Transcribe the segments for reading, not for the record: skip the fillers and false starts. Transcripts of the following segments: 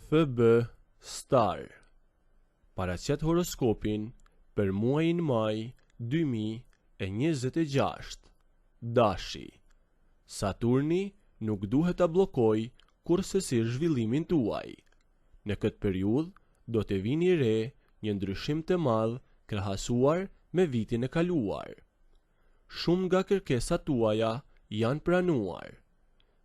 FB Star paraqet horoskopin për muajin maj 2026. Dashi. Saturni nuk duhet ta bllokoj kurrësi zhvillimin tuaj. Në këtë periudhë do të vini re një ndryshim të madh krahasuar me vitin e kaluar. Shumë nga kërkesat tuaja janë pranuar.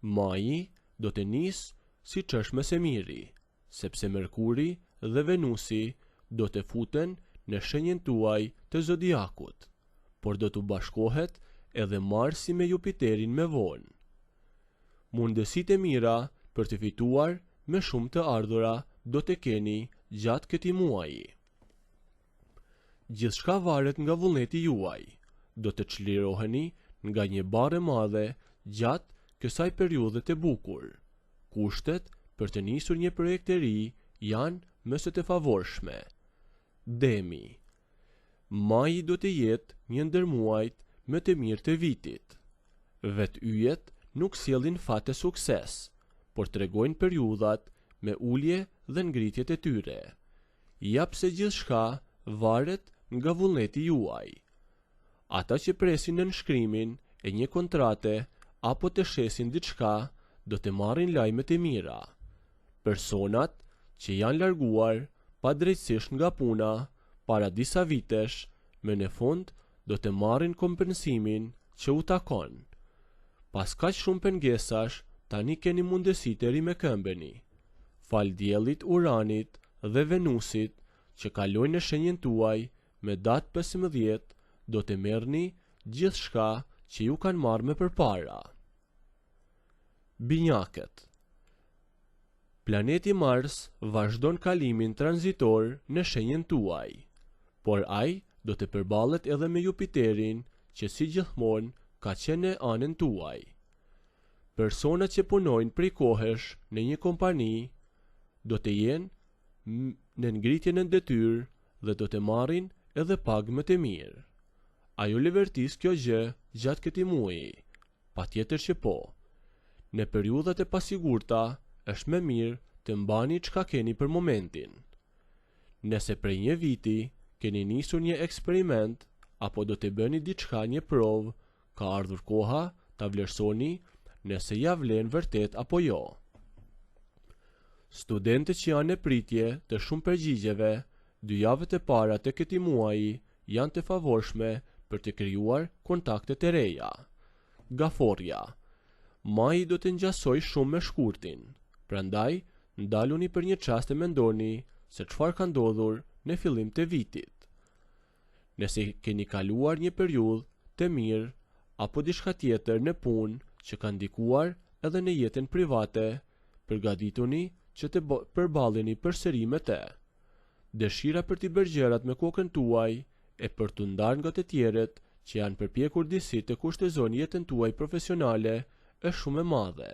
Maji do të nisë si çëshme së miri, sepse Merkuri dhe Venusi do të futen në shenjën tuaj të zodiakut, por do të bashkohet edhe Marsi me Jupiterin me vonë. Mundësitë e mira për të fituar me shumë të ardhura do të keni gjatë këtij muaji. Gjithçka varet nga vullneti juaj. Do të çliroheni nga një barë e madhe gjatë kësaj periudhe të bukur. Kushtet për të nisur një projekt të ri janë më së të favorshme. Demi. Maji do të jetë një ndër muajt më të mirë të vitit. Vetë yjet nuk sjellin fate sukses, por tregojnë periudhat me ulje dhe ngritjet e tyre. Jap se gjithçka varet nga vullneti juaj. Ata që presin në nënshkrimin e një kontrate apo të shesin diçka do të marrin lajme të mira. Personat që janë larguar padrejtësisht nga puna para disa vitesh, me në fund do të marrin kompensimin që u takon. Pas kaq shumë pengesash, tani keni mundësi të rimekëmbeni. Fal diellit, Uranit dhe Venusit që kalojnë në shenjën tuaj me datë 15, do të merrni gjithçka që ju kanë marrë më përpara. Binjakët. Planeti Mars vazhdon kalimin tranzitor në shenjën tuaj, por ai do të përballet edhe me Jupiterin që si gjithmonë ka qenë në anën tuaj. Personat që punojnë prej kohësh në një kompani do të jenë në ngritjen e detyrë dhe do të marrin edhe pagë më të mirë. Ajo levertis kjo gjë gjatë këtij muaji? Patjetër që po. Në periudhat e pasigurta është më mirë të mbani çka keni për momentin. Nëse prej një viti keni nisur një eksperiment apo do të bëni diçka, një provë, ka ardhur koha ta vlerësoni nëse ja vlen vërtet apo jo. Studentët që janë në pritje të shumë përgjigjeve, 2 javët e para të këtij muaji janë të favorshme për të krijuar kontakte të reja. Gaforja. Maji do të ngjasoj shumë me shkurtin, prandaj ndaluni për një çast e mendoni se çfarë ka ndodhur në fillim të vitit. Nëse keni kaluar një periudhë të mirë apo diçka tjetër në punë që ka ndikuar edhe në jetën private, përgatituni që të përballeni përsëri me të. Dëshira për t'i bërë gjërat me kokën tuaj e për t'u ndarë nga të tjerët që janë përpjekur disi të kushtëzoni jetën tuaj profesionale është shumë e madhe.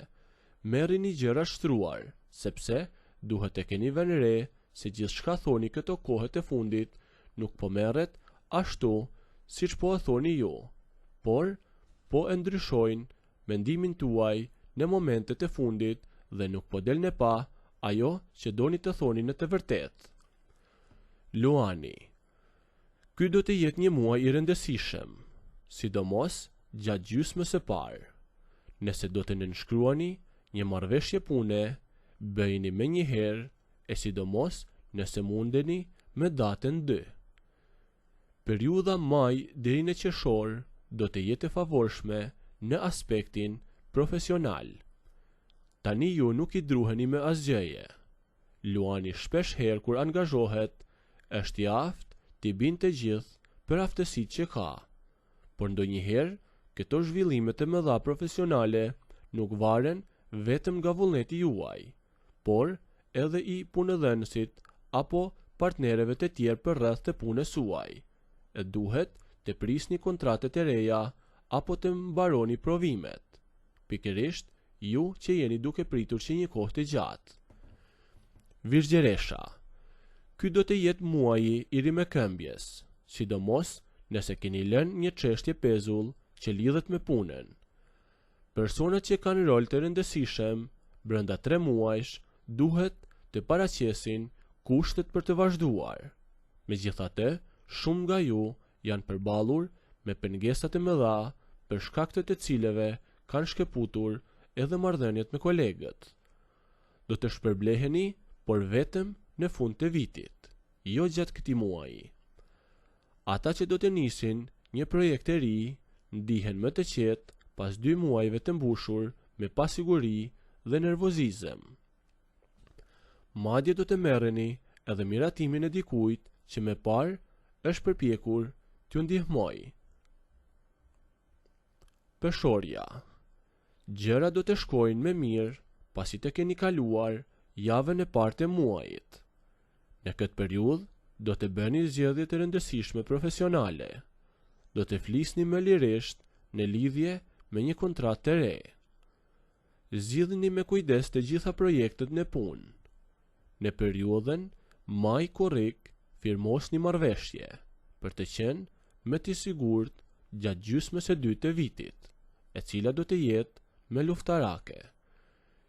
Merrini gjëra shtruar, sepse duhet të keni vënë re se gjithçka thoni këto kohët e fundit nuk po merret ashtu siç po e thoni ju, por po e ndryshojnë mendimin tuaj në momentet e fundit dhe nuk po del në pa ajo që doni të thoni në të vërtetë. Luani. Ky do të jetë një muaj i rëndësishëm, sidomos gjatë gjysmës së parë. Nëse do të nënshkruani një marrëveshje pune, bëjini me njëherë, e sidomos nëse mundeni me datën 2. Periudha maj deri në qershor do të jetë e favorshme në aspektin profesional. Tani ju nuk i druheni me asgjëje. Luani shpesh herë kur angazhohet, është i aftë t'i binte të gjithë për aftësitë që ka, por ndonjëherë këto zhvillime të mëdha profesionale nuk varen vetëm nga vullneti juaj, por edhe i punëdhënësit apo partnerëve të tjerë përreth të punës suaj. E duhet të prisni kontratet e reja apo të mbaroni provimet, pikërisht ju që jeni duke pritur që një kohë të gjatë. Virgjeresha. Ky do të jetë muaji i rimekëmbjes, sidomos nëse keni lënë një çështje pezull që lidhet me punën. Personat që kanë rol të rëndësishëm brenda 3 muajsh duhet të paraqesin kushtet për të vazhduar. Megjithatë, shumë nga ju janë përballur me pengesat e mëdha për shkak të të cilave kanë shkëputur edhe marrëdhëniet me kolegët. Do të shpërbleheni, por vetëm në fund të vitit, jo gjatë këtij muaji. Ata që do të nisin një projekt të ri, ndihen më të qetë pas 2 muajve të mbushur me pasiguri dhe nervozizëm. Madje do të merreni edhe miratimin e dikujt që më parë është përpjekur t'ju ndihmojë. Peshorja. Gjëra do të shkojnë më mirë pasi të keni kaluar javën e parë të muajit. Në këtë periudhë do të bëni zgjedhje të rëndësishme profesionale. Do të flisni më lirisht në lidhje me një kontratë të re. Zgjidhni me kujdes të gjitha projektet në punë. Në periudhën maj-korrik firmosni marrëveshje për të qenë më të sigurt gjatë gjysmës së dytë të vitit, e cila do të jetë më luftarake.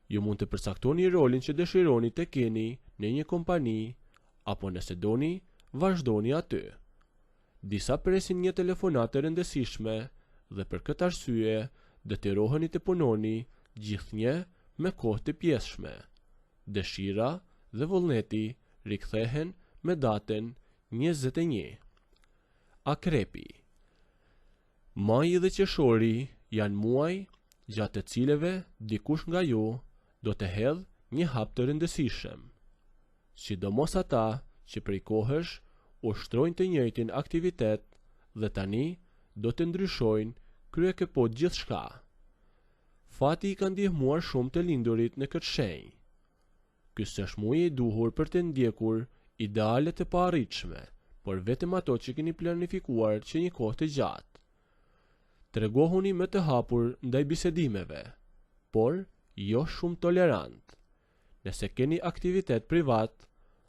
Ju mund të përcaktoni rolin që dëshironi të keni në një kompani, apo nëse doni, vazhdoni aty. Disa presin një telefonat të rëndësishme dhe për këtë arsye detyroheni të punoni gjithnjë me kohë të pjesshme. Dëshira dhe vullneti rikthehen me datën 21. Akrepi. Maji dhe qershori janë muaj gjatë të cilëve dikush nga ju do të hedhë një hap të rëndësishëm. Sidomos ata që prej kohësh ushtrojnë të njëjtin aktivitet dhe tani do të ndryshojnë kryekëpot gjithçka. Fati i ka ndihmuar shumë të lindurit në këtë shenjë. Ky s'është muaji i duhur për të ndjekur ideale të paarritshme, por vetëm ato që keni planifikuar që një kohë të gjatë. Tregohuni më të hapur ndaj bisedimeve, por jo shumë tolerant. Nëse keni aktivitet privat,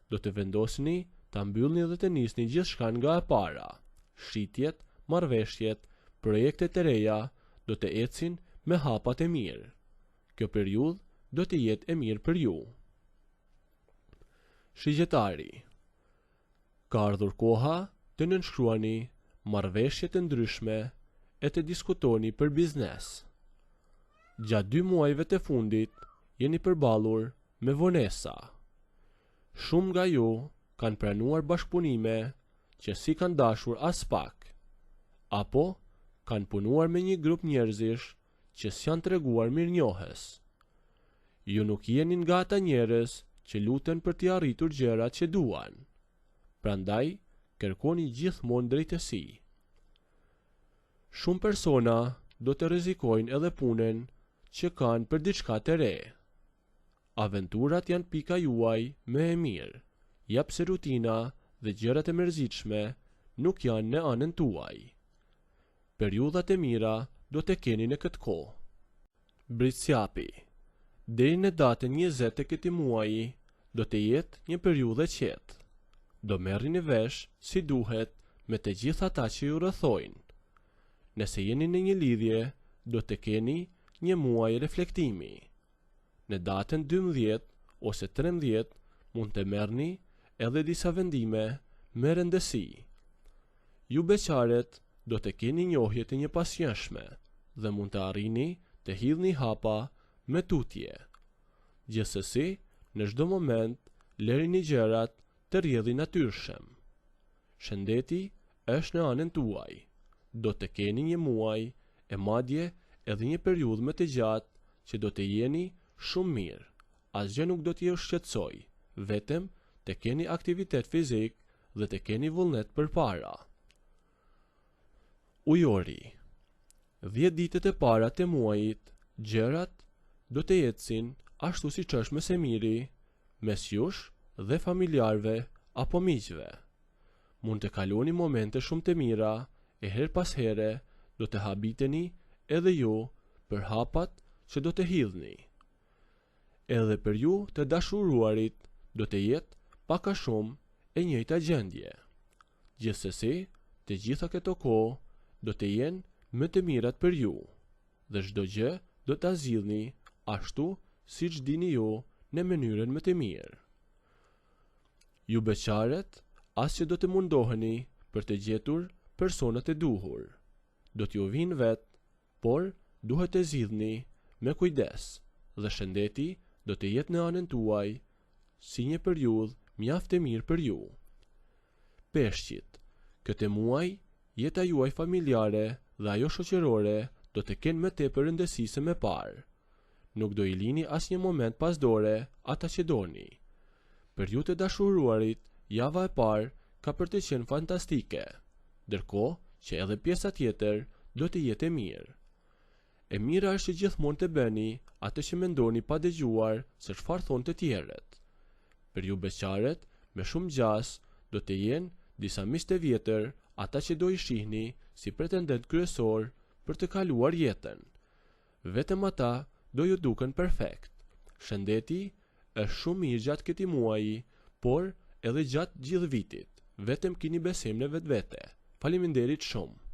do të vendosni ta mbyllni dhe të nisni gjithçka nga e para. Shitjet, marrëveshjet, projektet e reja do të ecin me hapat e mirë. Kjo periudhë do të jetë e mirë për ju. Shigjetari. Ka ardhur koha të nënshkruani marrëveshje të ndryshme e të diskutoni për biznes. Gjatë 2 muajve të fundit jeni përballur me vonesa. Shumë nga ju kanë pranuar bashkëpunime që si kanë dashur as pak, apo kanë punuar me një grup njerëzish që s'janë treguar mirënjohës. Ju nuk jeni nga ata njerëz që luten për t'i arritur gjërat që duan. Prandaj, kërkoni gjithmonë drejtësi. Shumë persona do të rrezikojnë edhe punën që kanë për diçka të re. Aventurat janë pika juaj më e mirë, jap se rutina dhe gjërat e mërzitshme nuk janë në anën tuaj. Periudhat e mira do të keni në këtë kohë. Britsjapi. Deri në datën 20 të këtij muaji do të jetë një periudhë e qetë. Do merrini vesh si duhet me të gjithë ata që ju rrethojnë. Nëse jeni në një lidhje, do të keni një muaj reflektimi. Në datën 12 ose 13 mund të merrni edhe disa vendime me rëndësi. Ju beqaret do të keni njohje të një pasjeshme dhe mund të arrini të hidhni hapa me tutje. Gjithsesi, në çdo moment lërini gjërat të rrjedhin natyrshëm. Shëndeti është në anën tuaj. Do të keni një muaj e madje edhe një periudhë më të gjatë që do të jeni shumë mirë. Asgjë nuk do t'ju shqetësoj, vetëm të keni aktivitet fizik dhe të keni vullnet përpara. Ujori. 10 ditët e para të muajit, gjërat do të ecin ashtu siç është më së miri mes jush dhe familjarëve apo miqve. Mund të kaloni momente shumë të mira e her pas here do të habiteni edhe ju për hapat që do të hidhni. Edhe për ju të dashuruarit do të jetë pak a shumë e njëjta gjendje. Gjithsesi, të gjitha këto kohë do të jenë më të mirat për ju dhe çdo gjë do ta zgjidhni ashtu siç dini ju në mënyrën më të mirë. Ju beqaret, as që do të mundoheni për të gjetur personat e duhur. Do t'ju vinë vetë, por duhet të zgjidhni me kujdes dhe shëndeti do të jetë në anën tuaj si një periudhë mjaft e mirë për ju. Peshqit, këtë muaj jeta juaj familjare dhe ajo shoqërore do të kenë më tepër rëndësi se më parë. Nuk do i lini asnjë moment pas dore ata që doni. Për ju të dashuruarit, java e parë ka për të qenë fantastike, ndërkohë që edhe pjesa tjetër do të jetë e mirë. E mira është që gjithmonë të bëni atë që mendoni pa dëgjuar se çfarë thonë të tjerët. Për ju beqaret, me shumë gjas do të jenë disa miq të vjetër, ata që do i shihni si pretendent kryesor për të kaluar jetën. Vetëm ata do ju duken perfekt. Shëndeti është shumë mirë gjatë këtij muaji, por edhe gjatë gjithë vitit. Vetëm keni besim në vetvete. Faleminderit shumë.